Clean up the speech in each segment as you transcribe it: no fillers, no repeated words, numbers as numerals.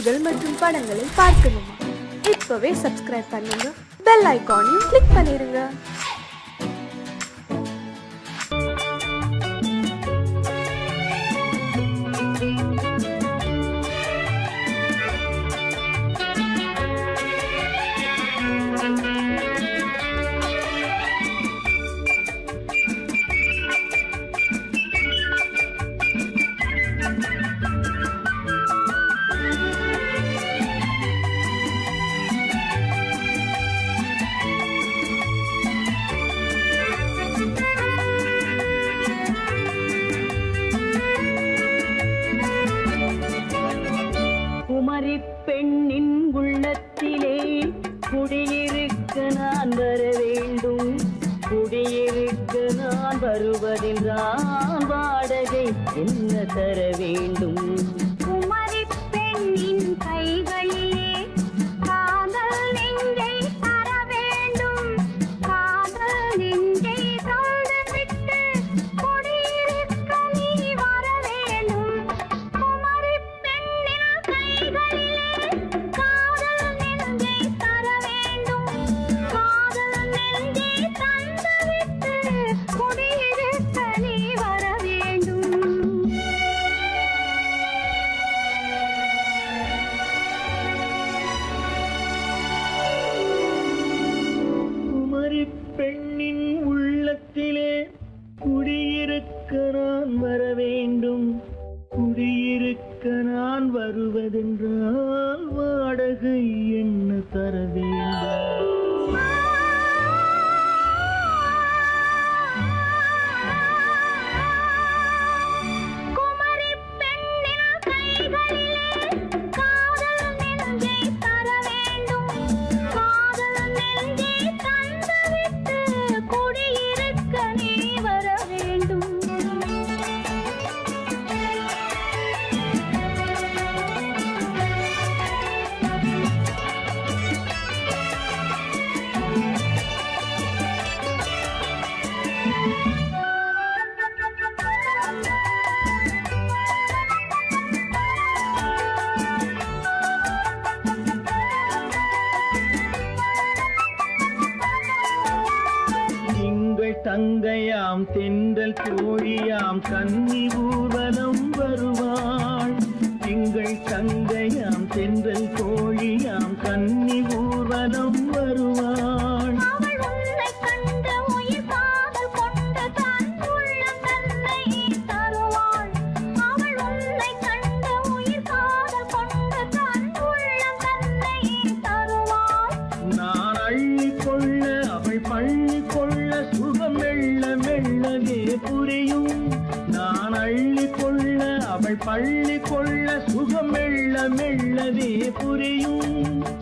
கதைகள் மற்றும் படங்களை பார்க்கணுமா? இப்பவே சப்ஸ்கிரைப் பண்ணுங்க, பெல் ஐகானையும் கிளிக் பண்ணிருங்க. குமரி பெண்ணின் உள்ளத்திலே குடியிருக்க நான் வர வேண்டும். குடியிருக்க நான் வருவதென்றால் வாடகை என்ன தர வேண்டும்? குமரி பெண்ணின் கைகளிலே காதல் நெஞ்சை தர வேண்டும். காதல் நெஞ்சை தந்துவிட்டு குடியிருக்க நீ வர வேண்டும். குமரி பெண்ணின் கைகளிலே காதல் நெஞ்சை தர வேண்டும். காதல் நெஞ்சை தந்துவிட்டு குடியிருக்க நீ வர வேண்டும். குமரி பெண்ணின் உள்ளத்திலே குடியிருக்க நான் வர வேண்டும். குடியிருக்க நான் வருவதென்றால் வாடகை என்ன தர வேண்டும்? குமரி பெண்ணின் கைகளிலே காதல் நெஞ்சை தர வேண்டும். காதல் நெஞ்சை தந்துவிட்டு குடியிருக்க நீ வர வேண்டும். திங்கள் தங்கையாம் தென்றல் தோழியாம் கன்னி ஊர்வலம் வருவாள். திங்கள் தங்கையாம் தென்றல் தோழியாம் கன்னி ஊர்வலம் வருவாள். அவள் உன்னை கண்டு உயிர் காதல் கொண்டு தன் உள்ளம் தன்னை தருவாள். அவள் உன்னை கண்டு உயிர் காதல் கொண்டு தன் உள்ளம் தன்னை தருவாள். நான் அள்ளி கொள்ள அவள் பள்ளி கொள்ள சுகம் மெல்ல மெல்லவே புரியும். நான் அள்ளி கொள்ள அவள் பள்ளி கொள்ள சுகம் மெல்ல மெல்லவே புரியும்.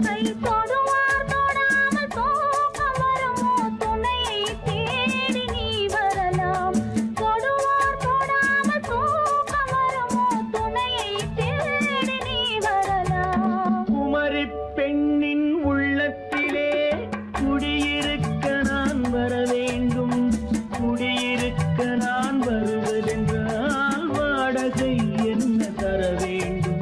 கை தொடுவார் தொடாமல் தூக்கம் வருமோ? துணையை தேடி நீ வரலாம். தொடுவார் தொடாமல் தூக்கம் வருமோ? துணையை தேடி நீ வரலாம். குமரி பெண்ணின் உள்ளத்திலே குடியிருக்க நான் வர வேண்டும். குடியிருக்க நான் வருவதென்றால் வாடகை என்ன தர வேண்டும்?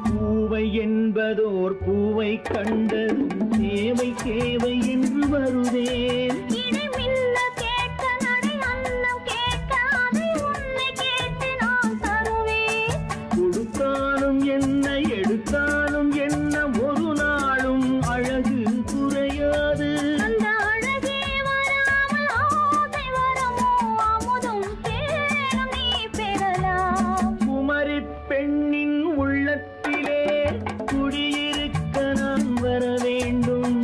பூவை என்பதோர் பூவை கண்டதும் தேவை தேவை என்று வருவேன். இடி மின்ன கேட்க நடை அன்னம் கேட்க அதை உன்னை கேட்டு நான் தருவேன். கொடுத்தாலும் என்ன எடுத்தாலும் என்ன ஒரு நாளும் அழகு குறையாது. அந்த அழகே வராமல் ஆசை வரமோ? அமுதும் தேனும் நீ பெறலாம். குமரி பெண்ணின் உள்ளத்திலே குடியிருக்க நான் வர வேண்டும்.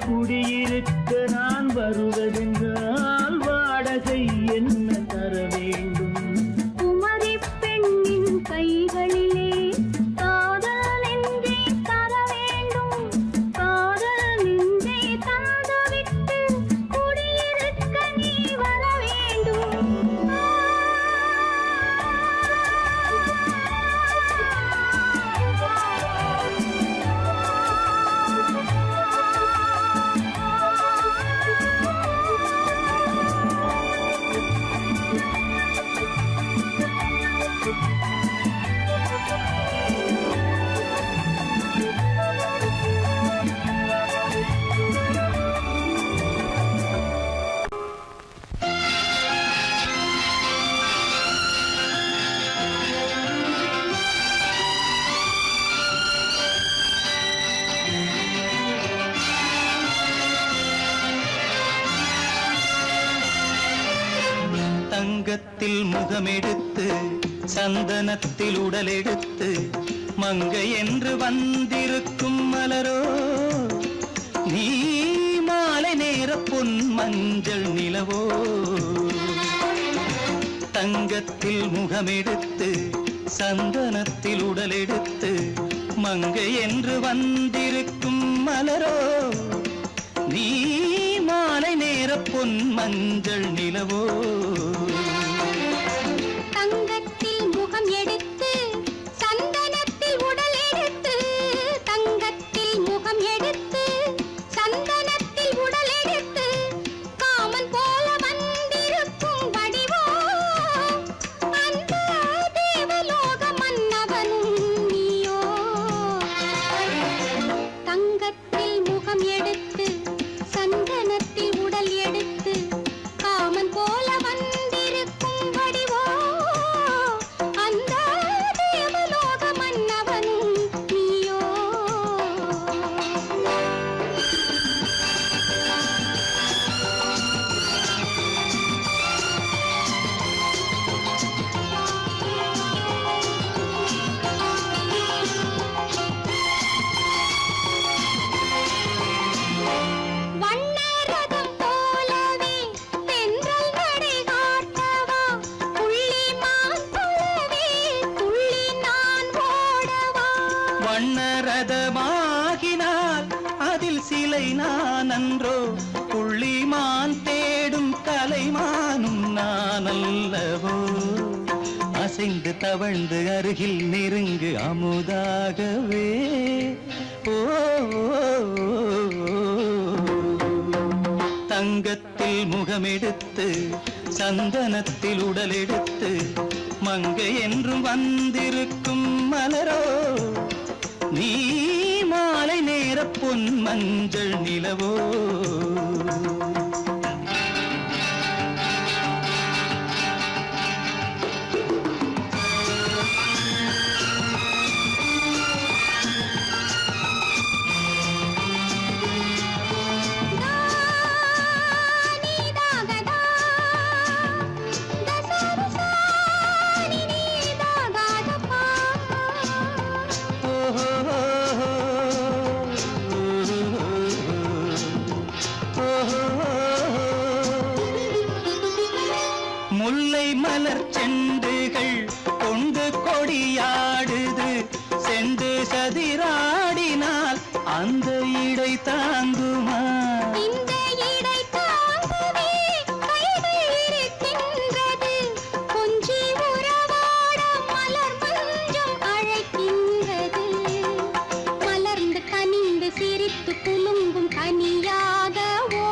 குடியிருக்க நான் வருவதென்று தங்கத்தில் முகமெடுத்து சந்தனத்தில் உடலெடுத்து மங்கை என்று வந்திருக்கும் மலரோ நீ மாலை நேர பொன் மஞ்சள் நிலவோ தங்கத்தில் முகமெடுத்து சந்தனத்தில் உடலெடுத்து மங்கை என்று வந்திருக்கும் மலரோ நீ மாலை நேர பொன் மஞ்சள் நிலவோ தங்கத்தில் முகம் எடுத்து சந்தனத்தில் உடல் எடுத்து தங்கத்தில் முகம் எடுத்து சந்தனத்தில் உடல் எடுத்து காமன் போல வந்திருக்கும் வடிவோ அந்த தேவலோக மன்னவனும் நீயோ தங்கத்தில் முகம் எடுத்து சந்தனத்தில் உடல் எடுத்து காமன் போல வந்திருக்கும் வடிவோ அந்த தேவலோக மன்னவனும் நீயோ வண்ணரதம் போலவே தென்றல் நடை காட்டவா புள்ளிமான் போலவே துள்ளி நான் ஓடவா வண்ணரதமாகினால் அதில் சிலை நான் அன்றோ புள்ளிமான் தேடும் கலைமானும் நான் அல்லவோ அசைந்து தவழ்ந்து அருகில் நெருங்கு அமுதாகவே ஓ தங்கத்தில் முகமெடுத்து சந்தனத்தில் உடலெடுத்து மங்கை என்றும் வந்திருக்கும் மலரோ நீ மாலை நேர பொன் மஞ்சள் நிலவோ முல்லை மலர் செண்டுகள் கொண்டு கொடியாடுது செண்டு சதிராடினால் அந்த இடை தாங்குமா இந்த இடை தாங்கவே கைகள் இருக்கின்றது கொஞ்சி உறவாட மலர் மஞ்சம் அழைக்கின்றது மலர்ந்து கனிந்து சிரித்து குலுங்கும் கனியாகவோ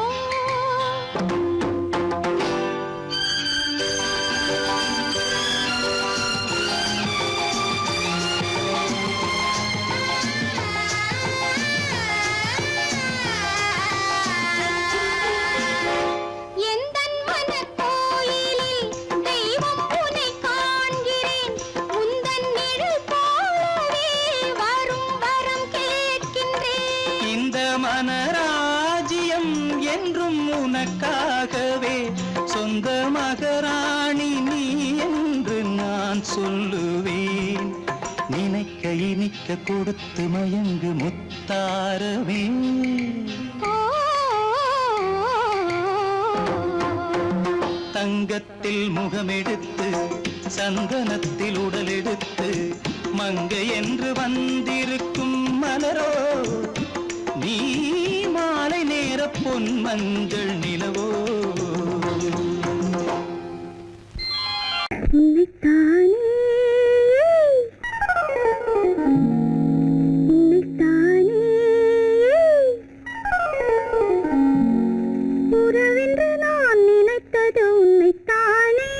எந்தன் மனக்கோயிலில் தெய்வம் உன்னை காண்கிறேன் உந்தன் நிழல் போலவே வரும் வரம் கேட்கின்றேன் இந்த மனராஜ்யம் என்றும் உனக்காகவே சொந்த மகராணி நீ என்று நான் சொல்லுவேன் நினைக்க இனிக்க கொடுத்து மயங்கு முத்தாரவே தங்கத்தில் முகமெடுத்து சந்தனத்தில் உடலெடுத்து மங்கை என்று வந்திருக்கும் மலரோ நீ மாலை நேர பொன் மஞ்சள் நிலவோ உறவென்று நான் நினைத்தது உன்னைத்தானே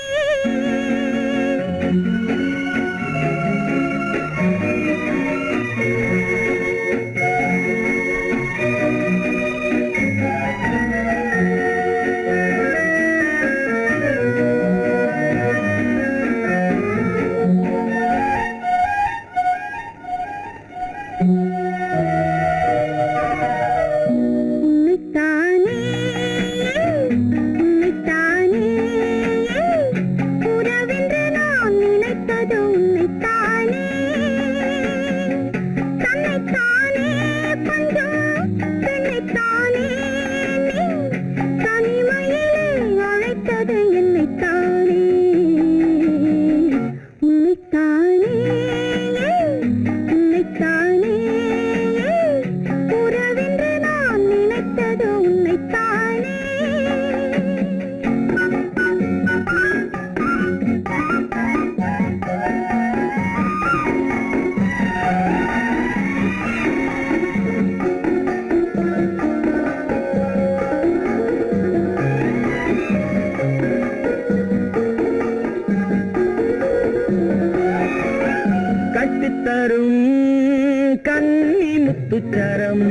முத்துச்சரம்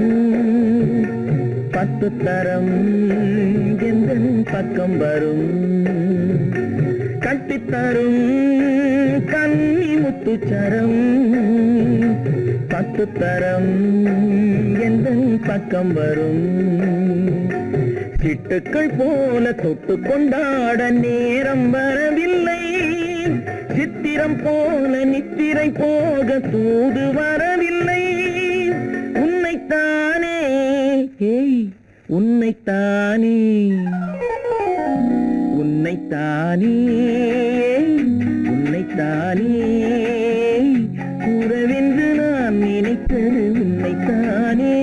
10 தரம் எந்தன் பக்கம் வரும் கட்டித்தரும் கன்னி முத்துச்சரம் 10 தரம் எந்தன் பக்கம் வரும் சிட்டுக்கள் போல தொட்டு கொண்டாட நேரம் வரவில்லை சித்திரம் போல நித்திரை போக தூது வரவில்லை உன்னைத்தானே ஏய் உன்னைத்தானே உன்னைத்தானே உன்னைத்தானே கூறவென்று நான் நினைத்தது உன்னைத்தானே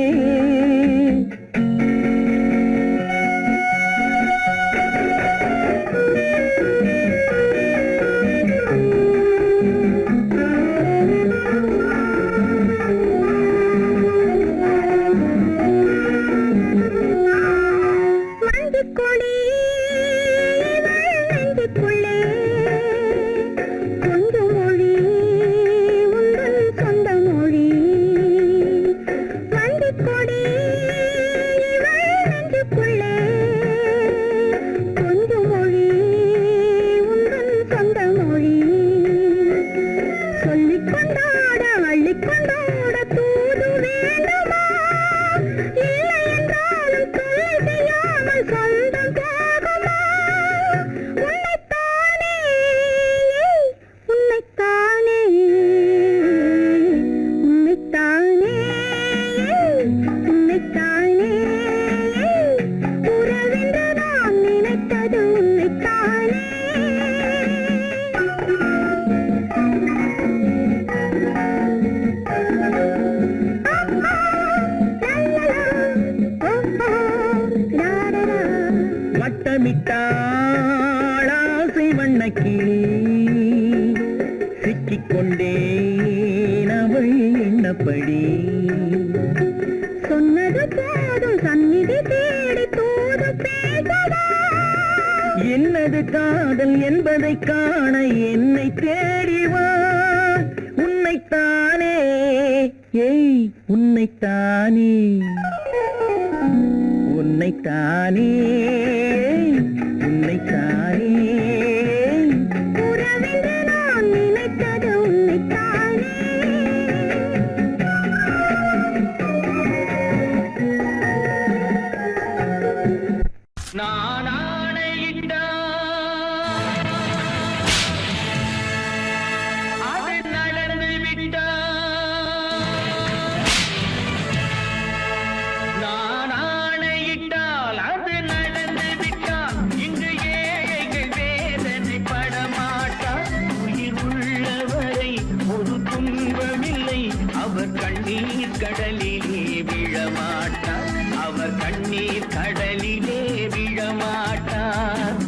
வட்டமிட்டாளாசை வண்ணக்கிளி சிக்கிக்கொண்டேன் அவள் எண்ணப்படி சொன்னது போதும் சந்நிதி தேடி தூது பேசவா என்னது காதல் என்பதை காண என்னை தேடிவா உன்னைத்தானே ஏய் உன்னைத்தானே உன்னைத்தானே உன்னைத்தானே உறவென்று நான் நினைத்தது உன்னைத்தானே நான் ஆணையிட்டால் அது நடந்து விட்டால் நான் ஆணையிட்டால் அது நடந்து விட்டால் இங்கு ஏழைகள் வேதனை படமாட்டார் உயிர் உள்ளவரை ஒரு துன்பமில்லை அவர் கண்ணீர் கடலிலே விழமாட்டார் அவர் கண்ணீர் கடலிலே விழமாட்டார்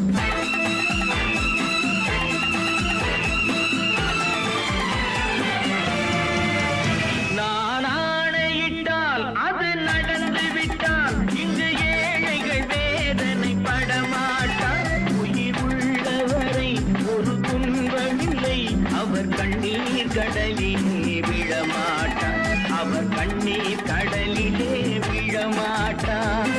நான் ஆணையிட்டால் அது நடந்து விட்டால் இங்கு ஏழைகள் வேதனை படமாட்டார் உயிர் உள்ளவரை ஒரு துன்பமில்லை அவர் கண்ணீர் கடலிலே விழமாட்டார் அவர் கண்ணீர் கடலிலே விழமாட்டார்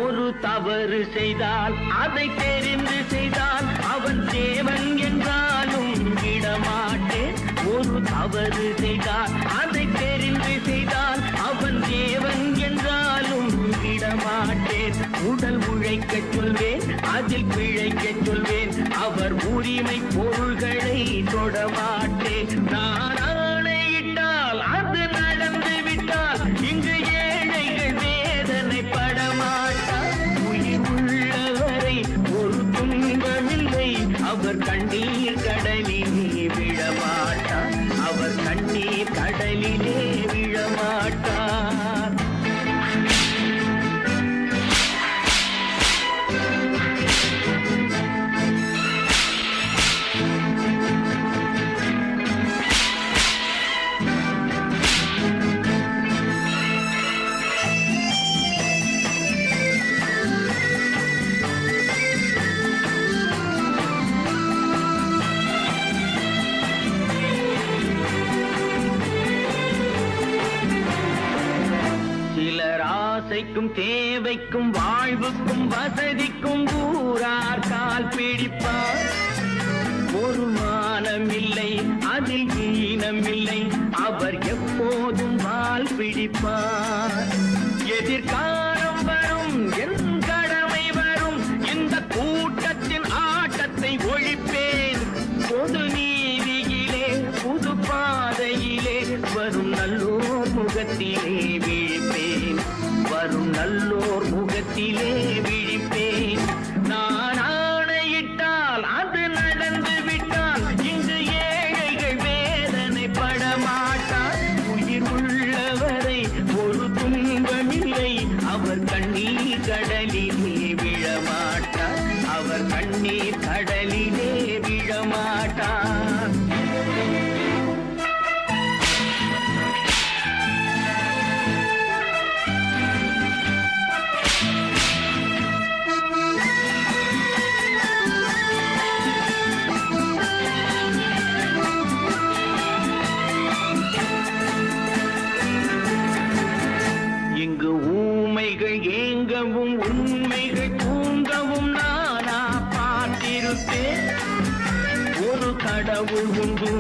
ஒரு தவறு செய்தால் அதை தெரிந்து செய்தால் அவன் தேவன் என்றாலும் விடமாட்டேன் ஒரு தவறு செய்தால் அதை தெரிந்து செய்தால் அவன் தேவன் என்றாலும் விடமாட்டேன் உடல் உழைக்கச் சொல்வேன் அதில் பிழைக்கச் சொல்வேன் அவர் உரிமை பொருள்களை தொடமாட்டேன் நான் ஆணையிட்டால் அது நடந்து விட்டால் இங்கு ஏழைகள் வேதனை படமாட்டார் உயிர் உள்ளவரை ஒரு துன்பமில்லை அவர் கண்ணீர் கடலிலே விழமாட்டார் அவர் கண்ணீர் கடலிலே விழமாட்டார் தேவைக்கும் தேவைக்கும் வாழ்வுக்கும் வசதிக்கும் ஊரார் கால் பிடிப்பார். ஒரு மானமில்லை அதில் ஈனமில்லை, அவர் எப்போதும் வால் பிடிப்பார். எதிர்காலம் வரும் என் கடமை வரும், இந்த கூட்டத்தின் ஆட்டத்தை ஒழிப்பேன். பொது நீதியிலே புது பாதையிலே வரும் நல்லோர் முகத்திலே விழிப்பேன். வரும் நல்லோர் முகத்திலே விழிப்பேன். நான் ஆணையிட்டால் அது நடந்து விட்டால் இங்கு ஏழைகள் வேதனை படமாட்டார். உயிர் உள்ளவரை ஒரு துன்பமில்லை, அவர் கண்ணீர் கடலிலே விழமாட்டார். அவர் கண்ணீர் கடலிலே விழமாட்டார். இங்கு ஊமைகள் ஏங்கவும் உண்மைகள் தூங்கவும் நானா பார்த்திருப்பேன். ஒரு கடவுள் உண்டு,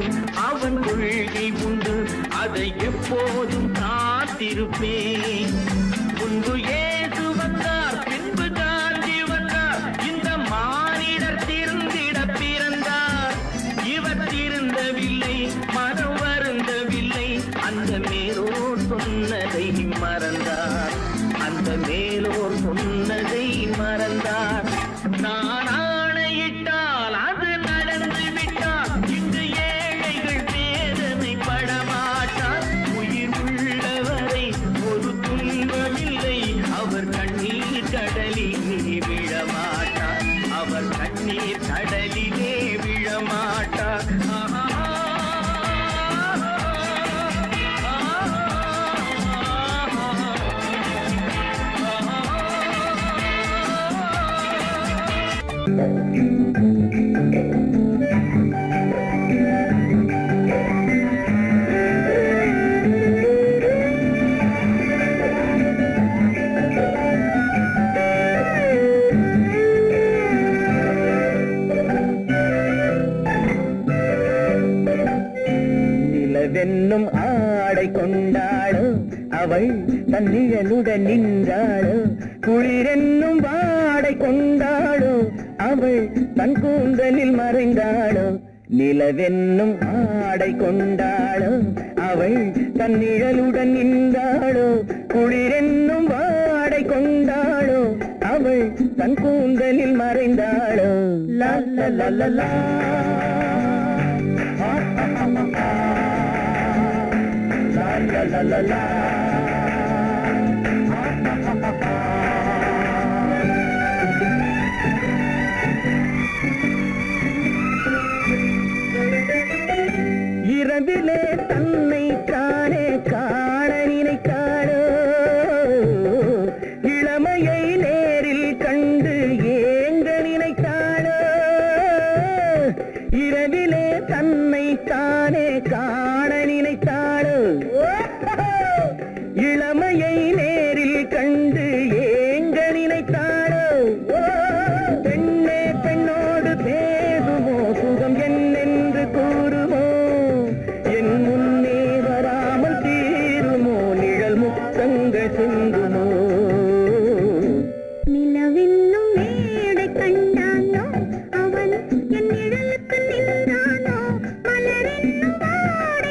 அவன் கொள்கை உண்டு, அதை எப்போதும் காத்திருப்பேன். முன்பு இயேசு வந்தார், பின்பு காந்தி வந்தார், இந்த மானிடர் திருந்திட பிறந்தார். இவர் திருந்தவில்லை, மனம் வருந்தவில்லை, அந்த மேலோர் சொன்னதை மறந்தார். அந்த மேலோர் சொன்னதை மறந்தார். நான் ஆணையிட்டால் அது நடந்து விட்டால் இங்கு ஏழைகள் வேதனை படமாட்டார். உயிர் உள்ளவரை ஒரு துன்பமில்லை, அவர் கண்ணீர் கடலிலே விழமாட்டார். அவர் கண்ணீர் கடலிலே விழமாட்டார். நிலவென்னும் ஆடை கொண்டாளோ, அவள் தன் நிழலுடன் நின்றாளோ. குளிரென்னும் வாடை கொண்டாளோ, அவள் தன் கூந்தலில் மறைந்தாளோ. நிலவென்னும் ஆடை கொண்டாளோ, அவள் தன் நிழலுடன் நின்றாளோ. குளிரென்னும் வாடை கொண்டாளோ, அவள் தன் கூந்தலில் மறைந்தாளோ. லா லா லா லா லா. La la la la. இரவிலே தன்னை காணே காண நினைத்தாளோ, இளமையை நேரில் கண்டு ஏங்க நினைத்தாளோ. இரவிலே தன்னை காணே காண நினைத்தாளோ, இளமையை நேரில் கண்டு ஏங்க நினைத்தாளோ. பெண்ணே பெண்ணோடு பேசுமோ, சுகம் என்னென்று கூறுமோ, என் முன்னே வராமல் தீருமோ, நிழல் முத்தங்கள் சிந்துமோ. நிலவென்னும் மேடை கண்டானோ, அவன் என் நிழலுக்கு நின்றானோ. மலரென்னும் வாடை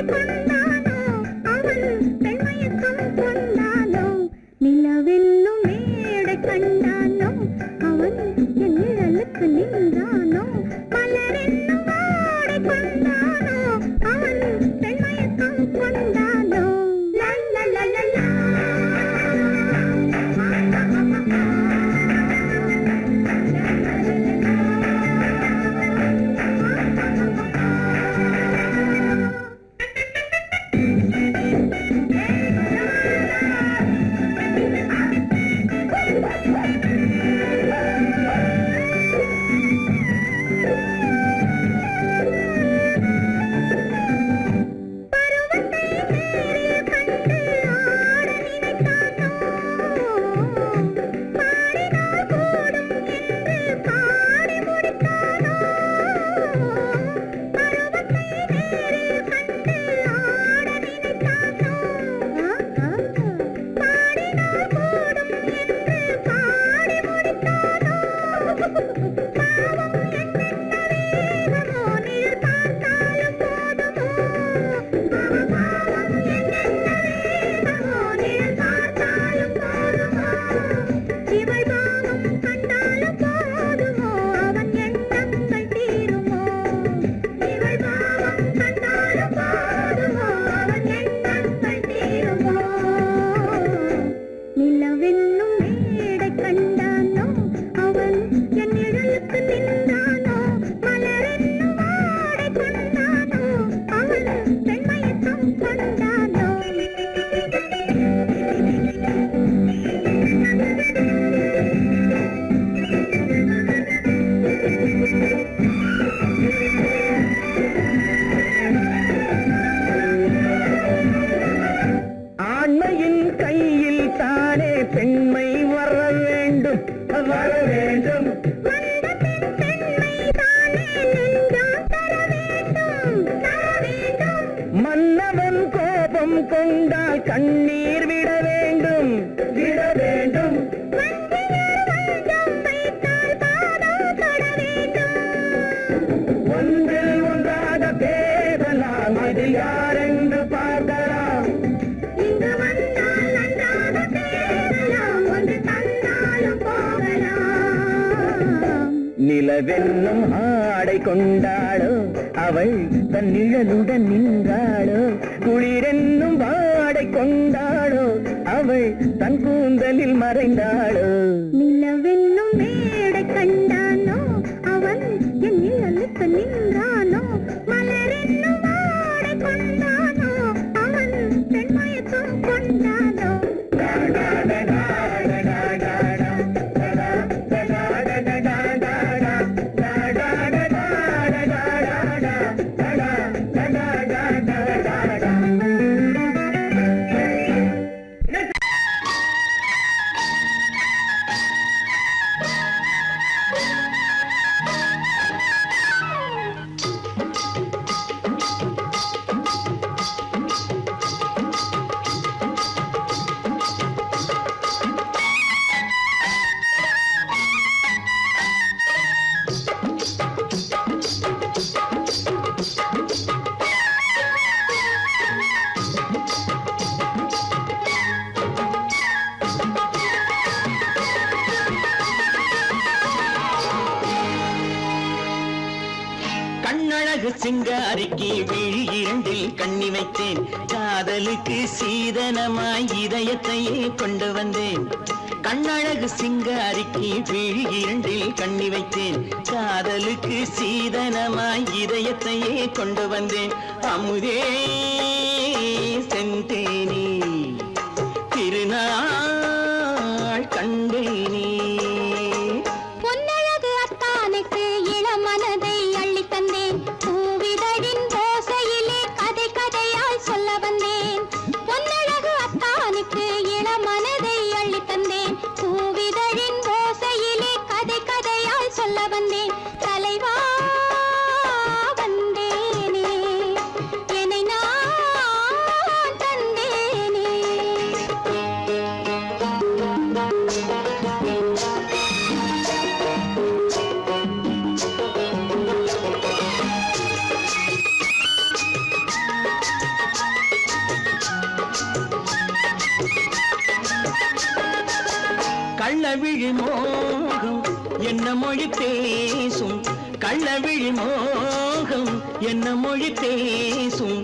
கோபம் கொண்டால் கண்ணீர் விட வேண்டும் விட வேண்டும். ஒன்றில் ஒன்றாக பேசலாம், அது யாரென்று பார்க்கலாம். இங்கு வந்தால் நன்றாக பேசலாம், ஒன்று தந்தாலும் போகலாம். நிலவென்னும் ஆடை கொண்டாளோ அவள் தன் நிழலுடன் நின்றாளோ, குளிரென்னும் வாடை கொண்டாளோ அவள் தன் கூந்தலில் மறைந்தாளோ. நிலவென்னும் மேடை கண்டானோ அவன் என் நிழலுக்கு நின்றானோ, மலரென்னும் ஆடை கொண்டானோ அவன் பெண்மயக்கம் கொண்டானோ. கண்ணழகு சிங்காரிக்கு விழி இரண்டில் கண்ணி வைத்தேன், காதலுக்கு சீதனமாய் இதயத்தையே கொண்டு வந்தேன். கண்ணழகு சிங்காரிக்கு விழி இரண்டில் கண்ணி வைத்தேன், காதலுக்கு சீதனமாய் இதயத்தையே கொண்டு வந்தேன். அமுதே செந்தேனே திருநாள் கண்டேனே. பொன்னழகு அத்தானுக்கு இளமனதை அள்ளி தந்தேன், பூவிதழின் ஓசையிலே கதை கதையாய் சொல்ல வந்தேன். பொன்னழகு அத்தானுக்கு இளமனதை அள்ளி தந்தேன், பூவிதழின் ஓசையிலே கதை கதையாய் சொல்ல வந்தேன். தலைவா வந்தேனே, என்னை நான் தந்தேனே. கள்ளவிழி மோகம் என்ன மொழி பேசும், கள்ளவிழி மோகம் என்ன மொழி பேசும்,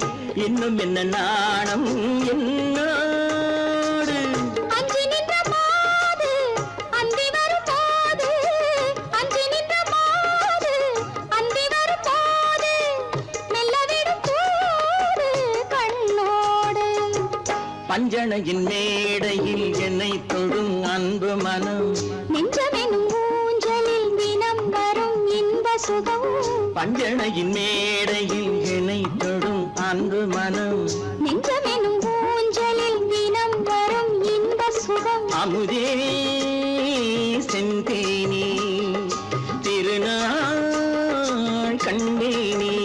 இன்னும் என்ன நாணம் என்னோடு. அஞ்சி நின்ற மாது அந்தி வரும் போது, அஞ்சி நின்ற மாது அந்தி வரும் போது, மெல்ல விடும் கூடு கண்ணோடு. பஞ்சணையின் மேடையில் என்னை தொடும் அன்பு மனம், நெஞ்சமெனும் ஊஞ்சலில் தினம் வரும் இன்ப சுகம். பஞ்சணையின் மேடையில் என்னை தொடும் அன்பு மனம், நெஞ்சமெனும் ஊஞ்சலில் தினம் வரும் இன்ப சுகம். அமுதே செந்தேனே திருநாள் கண்டேனே.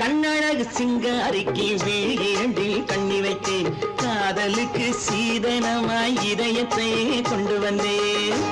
கண்ணழகு சிங்காரிக்கு விழி இரண்டில் கண்ணி வைத்தேன், காதலுக்கு சீதனமாய் இதயத்தை கொண்டு வந்தேன்.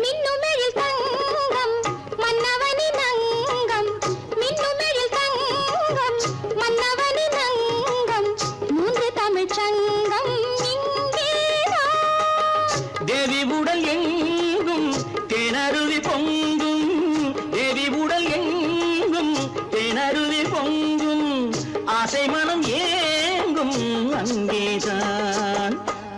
மின்னுமெழில் தங்கம் மன்னவனின் அங்கம், மின்னுமெழில் தங்கம் மன்னவனின் அங்கம், மூன்று தமிழ்ச் சங்கம் இங்கேதான். தேவி உடல் எங்கும் தேனருவி பொங்கும், தேவி உடல் எங்கும் தேனருவி பொங்கும், ஆசை மனம் ஏங்கும் அங்கேதான்.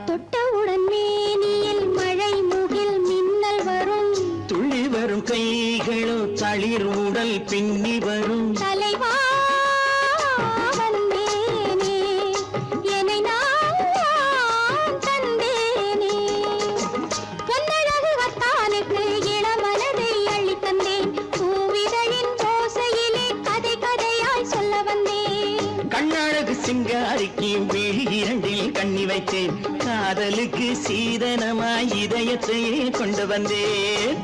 தொட்டவுடன் மேனியில் மழை முகில் மின்னல் வரும், துள்ளி வரும் கைகளோ தளிர் உடல் பின்னி வரும். தலைவா வந்தேனே, என்னை நான் தந்தேனே. பொன்னழகு வத்தானுக்கு இளமனதை அள்ளி தந்தேன், விழி இரண்டில் கண்ணி வைத்தேன் காதலுக்கு சீதனமாய் இதயத்தையே கொண்டு வந்தேன்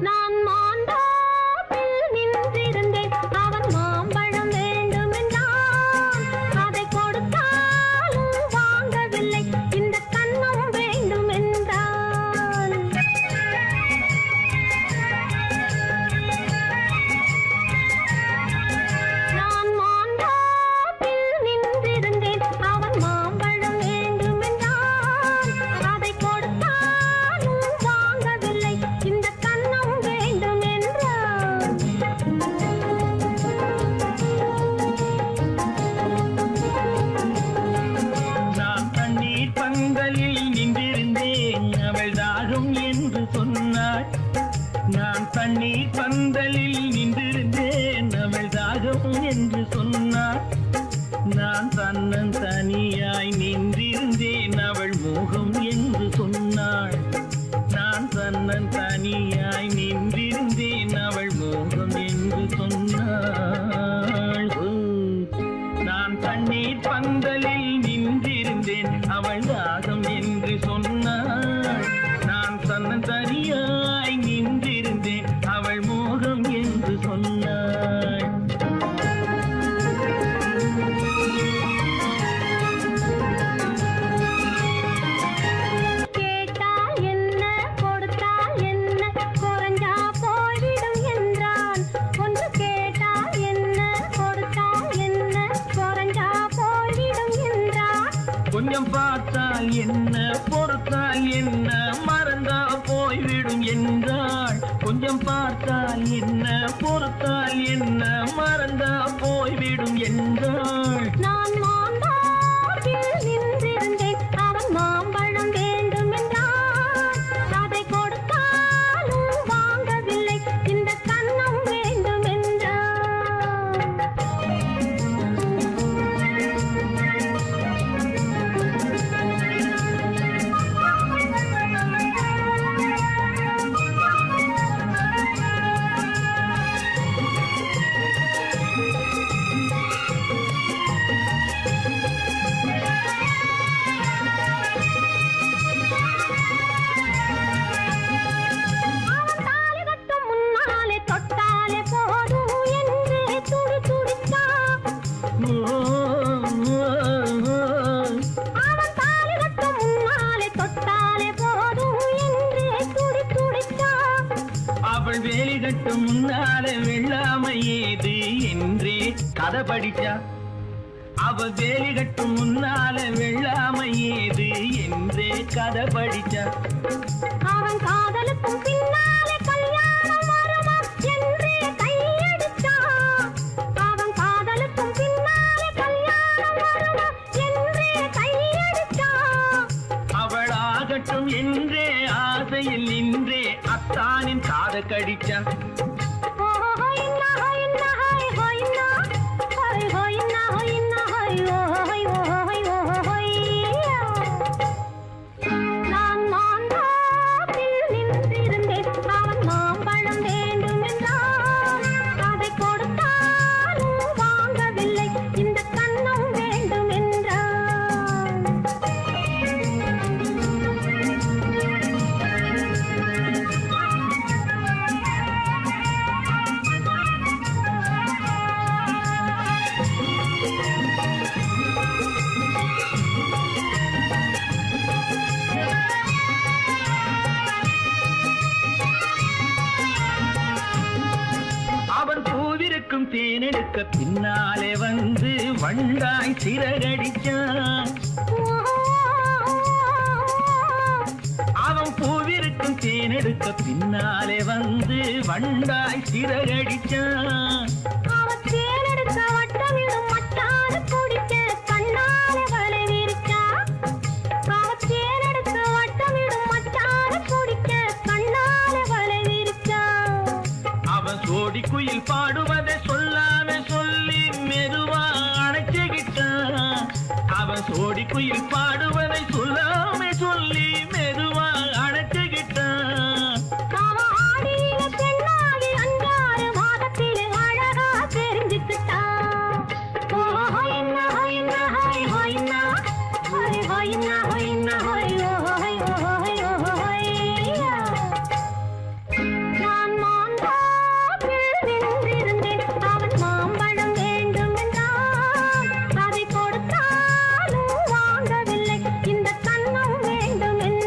நான் மாந்தோப்பில் நின்றிருந்தேன் அவன் மாம்பழம் வேண்டுமென்றான் அதை கொடுத்தாலும் வாங்கவில்லை இந்த கன்னம் வேண்டுமென்றான் நான் மாந்தோப்பில் நின்றிருந்தேன் அவன் மாம்பழம் வேண்டுமென்றான் அதை கொடுத்தாலும் வாங்கவில்லை இந்த கன்னம் வேண்டுமென்றான் நான் தண்ணீர் பந்தலில் நின்றிருந்தேன் அவள் தாகம் என்று சொன்னாள் நான் தண்ணீர் பந்தலில் நின்றிருந்தேன் அவள் தாகம் என்று சொன்னாள் நான் தன்னன் தனியாய் நின்றிருந்தேன் அவள் மோகம் என்று சொன்னாள் நான் தன்னன் தனியாய் நின்றிருந்தேன் அவள் மோகம் என்று சொன்னாள் ஓ, நான் தண்ணீர் பந்தலில் நின்றிருந்தேன் அவள் தாகம் என்று சொன்னாள் நான் தன்னன் தனியாய் நின்றிருந்தேன் அவள் மோகம் என்று சொன்னாள் கேட்டால் என்ன கொடுத்தால் என்ன குறைஞ்சா போய்விடும் என்றான் ஒன்று கேட்டால் என்ன கொடுத்தால் என்ன குறைஞ்சா போய்விடும் என்றான் கொஞ்சம் பார்த்தால் என்ன பொறுத்தால் என்ன மறந்தா போய்விடும் என்றாள் கொஞ்சம் பார்த்தால் என்ன பொறுத்தால் என்ன மறந்தா போய்விடும் என்றாள் நான் மாந்தோப்பில் நின்றிருந்தேன் அவன் மாம்பழம் வேண்டுமென்றான் அதை கொடுத்தாலும் வாங்கவில்லை இந்த கன்னம் வேண்டுமென்றான் அவன் தாலி கட்டும் முன்னாலே தொட்டாலே போதும் என்று துடி துடித்தான் அவன் தாலி கட்டும் முன்னாலே தொட்டாலே போதும் என்று துடி துடித்தான் அவள் வேலி கட்டும் முன்னால வெள்ளாமை ஏது என்றே கதை படிச்சா அவள் வேலி கட்டும் முன்னால வெள்ளாமை ஏது என்றே கதை படிச்சா அவன் காதலுக்கும் பின்னாலே கல்யாணம் வருமா என்றே கையடித்தான் அவன் காதலுக்கும் பின்னாலே கல்யாணம் வருமா என்றே கையடித்தான் அவள் ஆகட்டும் என்றே ஆசையில் நின்றே அத்தானின் காத கடிச்சா நான் மாந்தோப்பில் நின்றிருந்தேன் அவன் மாம்பழம் வேண்டுமென்றான் அதை கொடுத்தாலும் வாங்கவில்லை இந்த கன்னம் வேண்டுமென்றான் அவன் பூவிருக்கும் தேனெடுக்க பின்னாலே வந்து வண்டாய் சிறகடிச்சான் அவன் பூவிருக்கும் தேனெடுக்க பின்னாலே வந்து வண்டாய் சிறகடிச்சான் அவன் தேனெடுக்க வட்டமிடும் மட்டான குடிக்க கண்ணாலே வலை விரிச்சா அவன் தேனெடுக்க வட்டமிடும் மட்டான குடிக்க கண்ணாலே வலை விரிச்சா அவன் சோடி குயில் பாடுவதை சொல்லாம குயில் பாடுவதை சொல்லாமே சொல்லி மெதுவா அணைச்சுக்கிட்டான். ஆடியில பெண்ணாகி 5-6 மாதத்திலே அழகா தெரிஞ்சுக்கிட்டான். ஹொய்னா ஹொய்னா ஹொய் ஹொய்னா ஹொய் ஹொய்னா ஹொய்னா ஹொய் ஹொய் ஹொய் ஹொய்யா. நான் மாந்தாப்பில் நின்றிருந்தேன். அவன் மாம்பழம் வேண்டும் என்றான். அதை கொடுத்தாலும் வாங்கவில்லை. இந்த கன்னம் வேண்டும் என்றான்.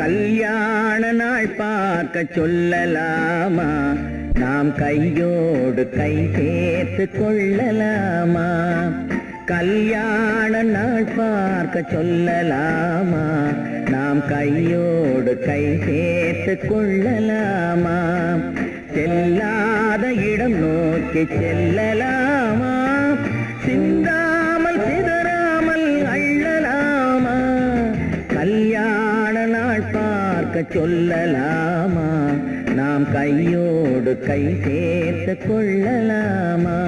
கல்யாண நாள் பார்க்க சொல்லலாமா, நாம் கையோடு கை சேர்த்து கொள்ளலாமா. கல்யாண நாள் பார்க்க சொல்லலாமா, நாம் கையோடு கை சேர்த்து கொள்ளலாமா. செல்லாத இடம் நோக்கி செல்லலாமா, சிந்தாமல் சிதறாமல் அள்ளலாமா. கல்யாண நாள் பார்க்க சொல்லலாமா, நாம் கையோடு கை சேர்த்து கொள்ளலாமா.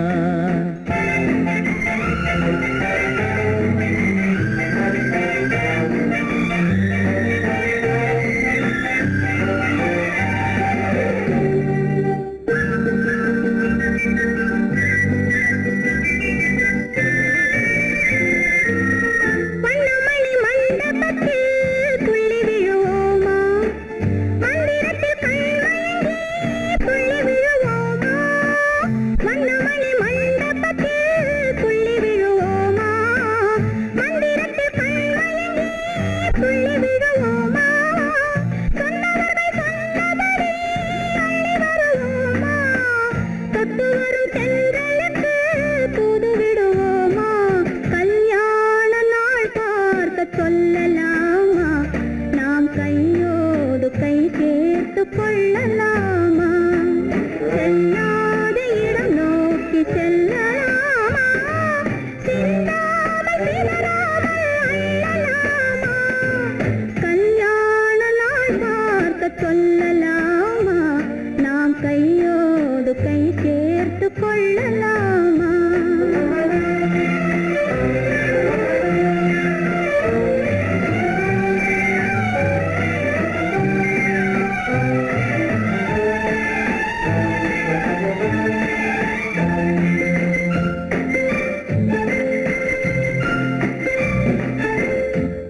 வண்ணமணி மண்டபத்தில் துள்ளி விழுவோமா, மந்திரத்தில் கண்மயங்கி துள்ளி விழுவோமா. வண்ணமணி மண்டபத்தில் துள்ளி விழுவோமா, மந்திரத்தில் கண்மயங்கி துள்ளி விழுவோமா. சொன்னவர்கள் சொன்னபடி அள்ளி வருவோமா, தொட்டு வரும் தென்றலுக்கு தூது விடுவோமா. கல்யாண நாள் பார்க்க சொல்லலாமா, நாம் கையோடு கை சேர்த்து கொள்ளலாமா. செல்லாத இடம் நோக்கி செல்லலாமா, சிந்தாமல் சிதறாமல் அள்ளலாமா. கல்யாண நாள் பார்க்க சொல்லலாமா, நாம் கையோடு கை சேர்த்து கொள்ளலாமா.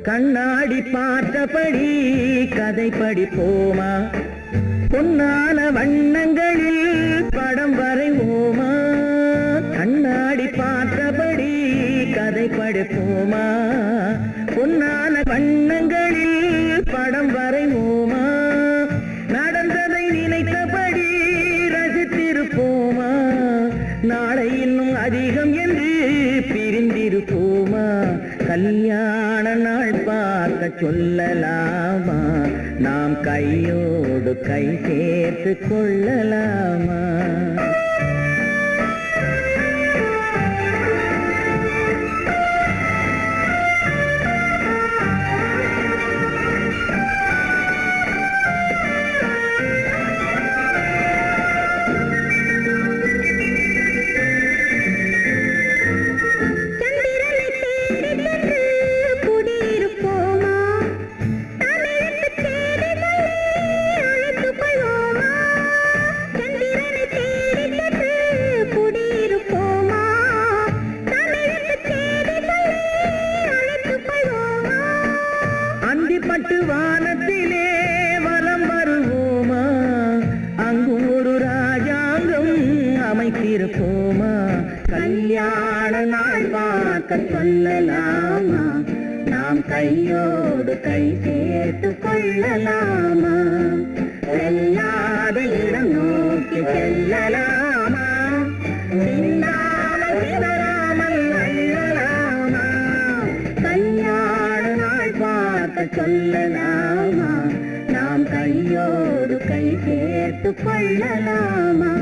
கண்ணாடி பார்த்தபடி கதை படிப்போமா, பொன்னான வண்ணங்களில் படம் வரைவோமா. கண்ணாடி பார்த்தபடி கதை படிப்போமா, பொன்னான வண்ணங்களில் படம் வரைவோமா. நடந்ததை நினைத்தபடி ரசித்திருப்போமா, நாளை இன்னும் அதிகம் என்று பிரிந்திருப்போமா. கல்யாண நாள் பார்க்க சொல்லலாமா, நாம் கையோடு கை சேர்த்து கொள்ளலாமா. சந்திரனை தேடி சென்று குடியிருப்போமா, தமிழுக்கு தேடி சொல்லி அழைத்துக் கொள்வோமா. சந்திரனை தேடி சென்று குடியிருப்போமா, தமிழுக்கு தேடி சொல்லி அழைத்துக் கொள்வோமா. அந்திப்பட்டு வானத்திலே வலம் வருவோமா, அங்கும் ஒரு ராஜாங்கம் அமைத்திருப்போமா. கல்யாண நாள் பார்க்க சொல்லலாமா, நாம் கையோடு கை சேர்த்து கொள்ளலாமா. செல்லாத இடம் நோக்கி செல்லலாமா, சிந்தாமல் சிதறாமல் அள்ளலாமா. கல்யாண நாள் பார்க்க சொல்லலாமா, நாம் கையோடு கை சேர்த்து கொள்ளலாமா.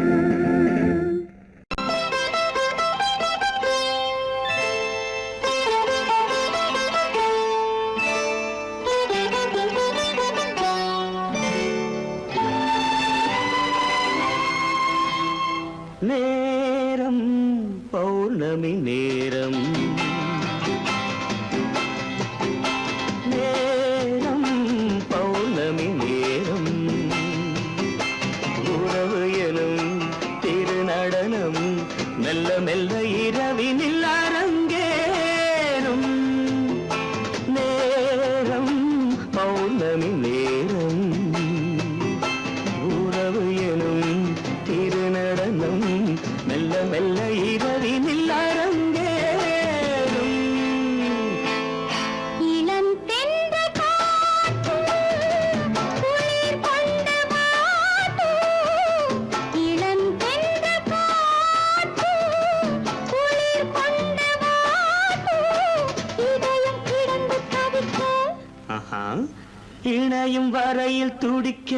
இணையும் வரையில் துடிக்க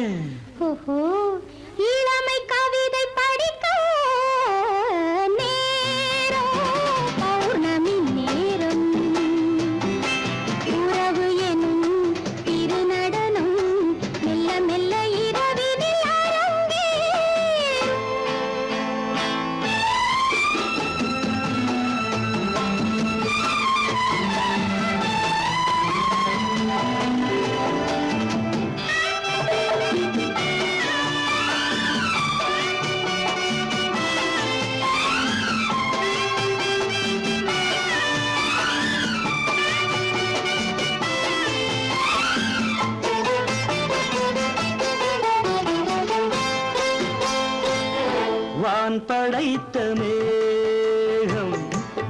ஓஹோ இளமை கவிதை படிக்க நேரம் பௌர்ணமி நேரம் உறவு எனும் திருநடனம் மெல்ல மெல்ல இரவினில் அரங்கேறும். வான் படைத்த மேகம்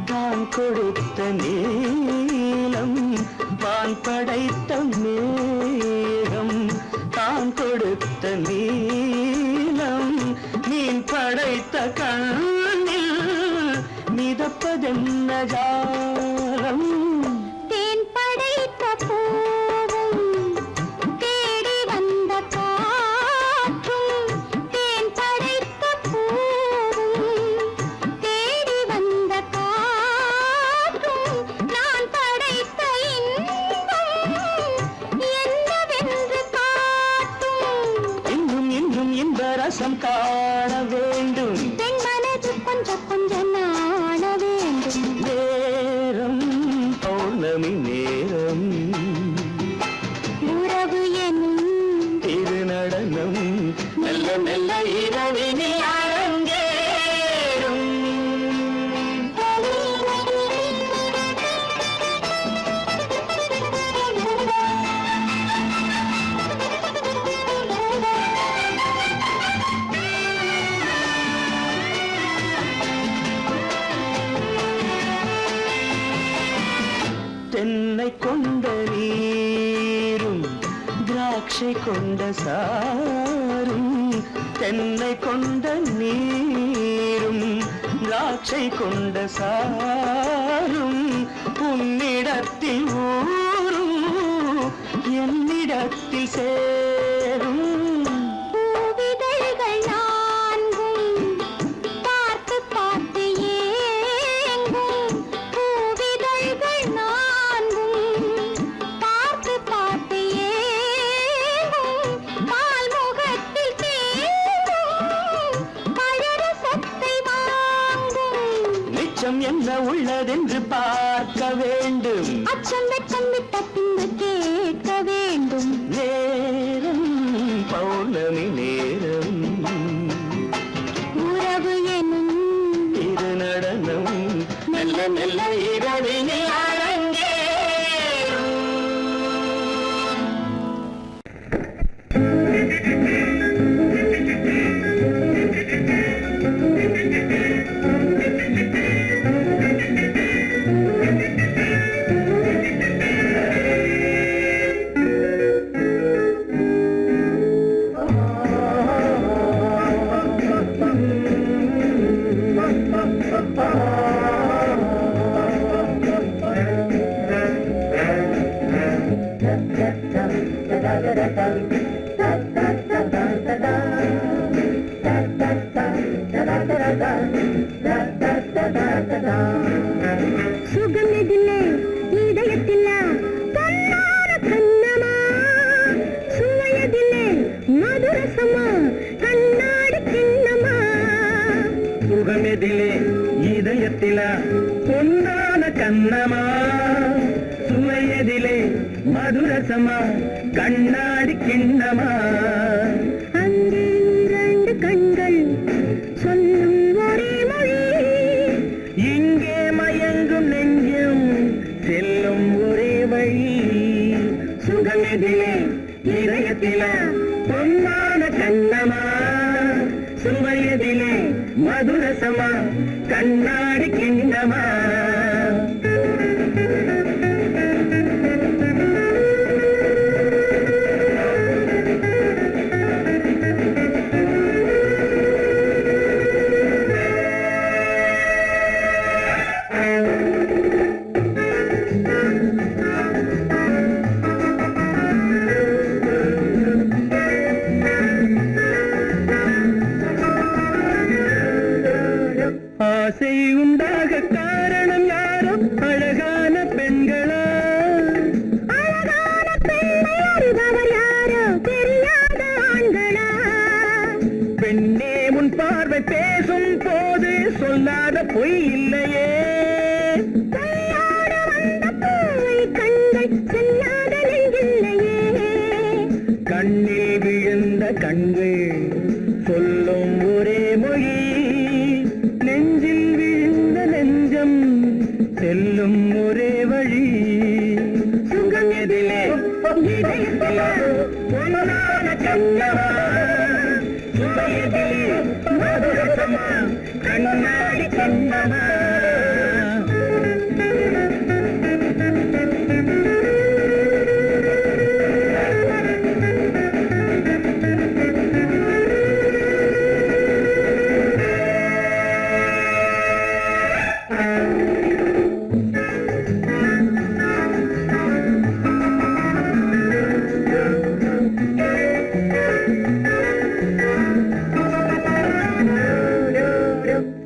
தான் கொடுத்த நீலம் வான் படைத்த மேகம் தான் கொடுத்த நீலம் மீன் படைத்த கண்ணில் மிதப்பதென்ன ஜாலம் தேன் படைத்த பூவும் தேடி வந்த காற்றும் தேன் படைத்த பூவும் தேடி வந்த காற்றும் நான் படைத்த இன்பம் என்னவென்று காட்டும். இன்னும் இன்னும் இந்த ரசம் காண வேண்டும் பெண் மனது கொஞ்சம் கொஞ்சம் நாண வேண்டும். நேரம் பௌர்ணமி நேரம் உறவு எனும் திருநடனம் மெல்ல மெல்ல இரவினில் அரங்கேறும் தென்னை கொண்ட நீரும் திராட்சை கொண்ட சாரும் தென்னை கொண்ட நீரும் திராட்சை கொண்ட சாரும் உன்னிடத்தில் ஊரும் என்னிடத்தில் சேரும் பூவிதழ்கள் நான்கும் பார்த்து பார்த்து ஏங்கும். பூவிதழ்கள் நான்கும் பார்த்து பார்த்து ஏங்கும். பால்முகத்தில் தேங்கும் பழரசத்தை வாங்கும். மிச்சம் என்ன உள்ளதென்று பார்க்க வேண்டும் அச்சம் வெச்சம் விட்ட பின்பு கேட்க வேண்டும். நேரம் பௌர்ணமி நேரம் உறவு எனும் திருநடனம் மெல்ல மெல்ல இரவினில் அரங்கேறும் சுகமிதில்லை இதயத்தில்ல பொன்னார கண்ணமா சுவையதில்லை மதுரசமா கண்ணாடி கிண்ணமா சுகமெதிலே இதயத்தில பொன்னான கண்ணமா சுவையதிலே மதுரசமா கண்ணாடி கிண்ணமா அங்கே இரண்டு கண்கள் சொல்லும் ஒரே மொழி இங்கே மயங்கும் நெஞ்சம் செல்லும் ஒரே வழி சுகமெதிலே இதயத்தில பொன்னான கண்ணமா சுவையதிலே மதுரசமா கண்ணாடி கிண்ணமா அழகான பெண்களா அழகான பெண்ணை அறிபவர் யாரோ தெரியாத ஆண்களா பெண்ணே உன் பார்வை பேசும் போது சொல்லாத பொய் இல்லையே கையோடு வந்த பூவை கண்கள் செல்லாத நெஞ்சில்லையே கண்ணில் விழுந்த கண்கள் சொல்லும் ஒரே மொழி நெஞ்சில் விழுந்த நெஞ்சம் செல்லும் ஒரே வழி சுகம் எதிலே இதயத்திலே பொன்னான கண்ணவா சுவையதிலே மதுரசமா கண்ணாடி கண்ணவா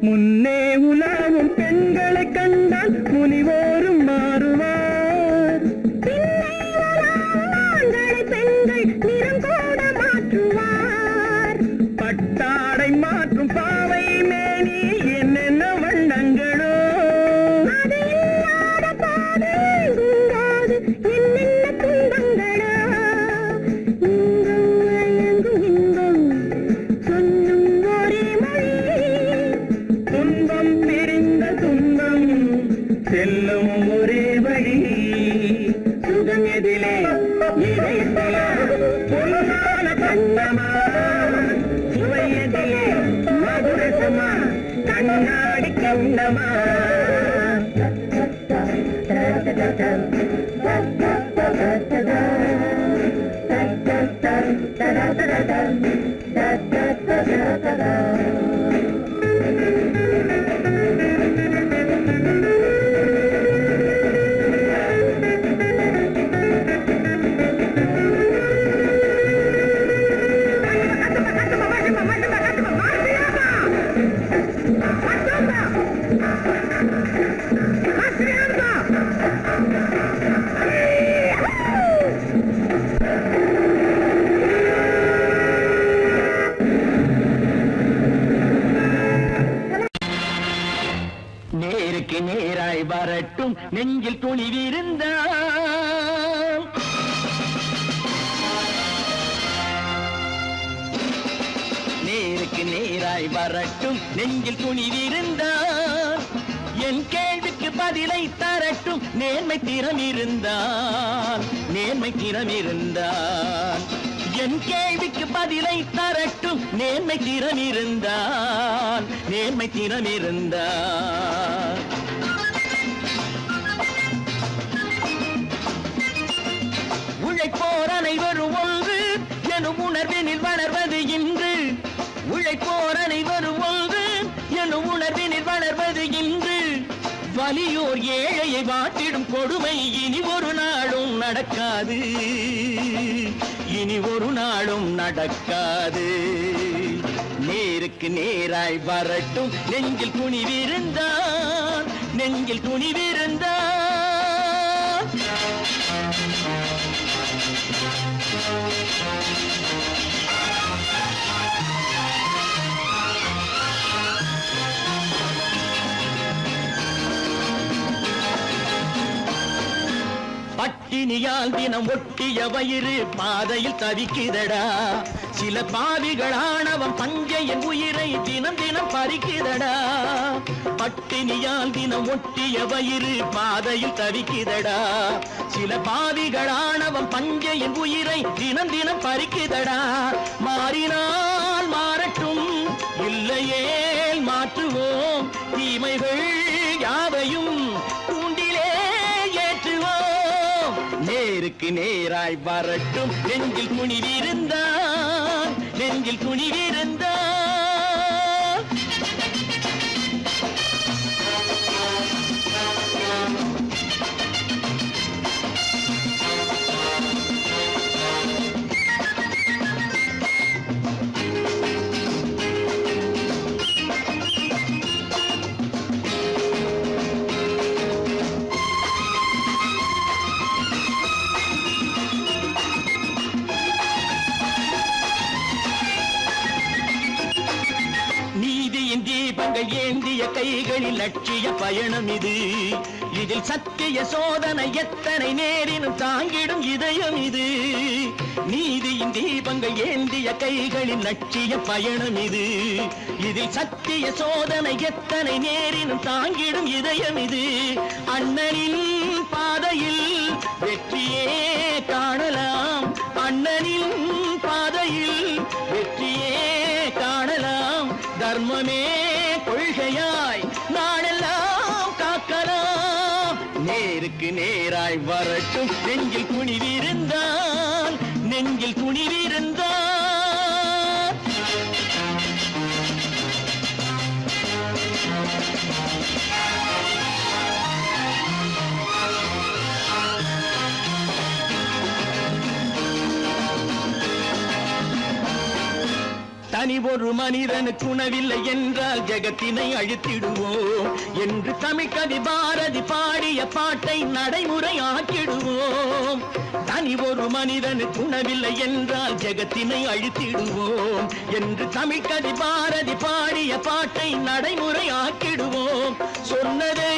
முன்னே உலாவும் பெண்களை கண்டால் முனிவோரும் மாறுவார் பின்னை உலாவும் ஆண்களை பெண்கள் நிறம் கூட மாற்றுவார் பட்டாடை மாற்றும் பாவை மேனி என்னென்ன வண்ணங்களோ அது இல்லாத போது எங்கும்போது என்னென்ன துன்பங்களோ இங்கும் அயங்கும் இன்பம் சொல்லும் ஒரே மொழி துன்பம் பிரிந்த துன்பம் செல்லும் ஒரே வழி சுகம் எதிலே இதயத்திலே பொன்னான கண்ணமா சுவை எதிலே மதுரசமா கண்ணாடி கண்ணமா நேருக்கு நேராய் வரட்டும் நெஞ்சில் துணிவிருந்தால் நேருக்கு நேராய் வரட்டும் நெஞ்சில் துணிவிருந்தால் என் கேள்விக்கு பதிலை தரட்டும் நேர்மை திறம் இருந்தால் என் கேள்விக்கு பதிலை தரட்டும் நேர்மை திறம் இருந்தால் உழைப்போர் அனைவரும் ஒன்று எனும் உணர்வினில் வளர்வது இன்று உழைப்போர் அனைவரும் ஒன்று எனும் உணர்வினில் வளர்வது இன்று வலியோர் ஏழையை வாட்டிடும் கொடுமை இனி ஒரு நாளும் நடக்காது நேருக்கு நேராய் வரட்டும் நெஞ்சில் துணிவிருந்தான் பட்டினியால் தினம் ஒட்டிய வயிறு பாதையில் தவிக்குதடா சில பாவிகளானவன் பஞ்சையின் உயிரை தினம் தினம் பறிக்குதடா பட்டினியால் தினம் ஒட்டிய வயிறு பாதையில் தவிக்குதடா சில பாவிகளானவன் பஞ்சையின் உயிரை தினம் தினம் பறிக்குதடா மாறினால் மாறட்டும் இல்லையே மாற்றுவோம் தீமைகள் யாவையும் கூண்டிலே ஏற்றுவோம் நேருக்கு நேராய் வரட்டும் நெஞ்சில் துணிவிருந்தான் ஏந்திய கைகளில் லட்சிய பயணம் இது. இதில் சத்திய சோதனை எத்தனை நேரினும் தாங்கிடும் இதயம் இது. நீதியின் தீபங்கள் ஏந்திய கைகளில் லட்சிய பயணம் இது. இதில் சத்திய சோதனை எத்தனை நேரினும் தாங்கிடும் இதயம் இது. அண்ணனின் பாதையில் வெற்றியே காணலாம், அண்ணனின் பாதையில் வெற்றியே காணலாம். தர்மமே கொள்கையாய் நாடெல்லாம் காக்கலாம். நேருக்கு நேராய் வரட்டும் நெஞ்சில் துணிவிருந்தான், நெஞ்சில் துணிவிருந்தான். தனி ஒரு மனிதனுக்கு உணவில்லை என்றால் ஜெகத்தினை அழித்திடுவோம் என்று தமிழ்கவி பாரதி பாடிய பாட்டை நடைமுறையாக்கிடுவோம். தனி ஒரு மனிதனுக்கு உணவில்லை என்றால் ஜெகத்தினை அழித்திடுவோம் என்று தமிழ்கவி பாரதி பாடிய பாட்டை நடைமுறையாக்கிடுவோம். சொன்னதே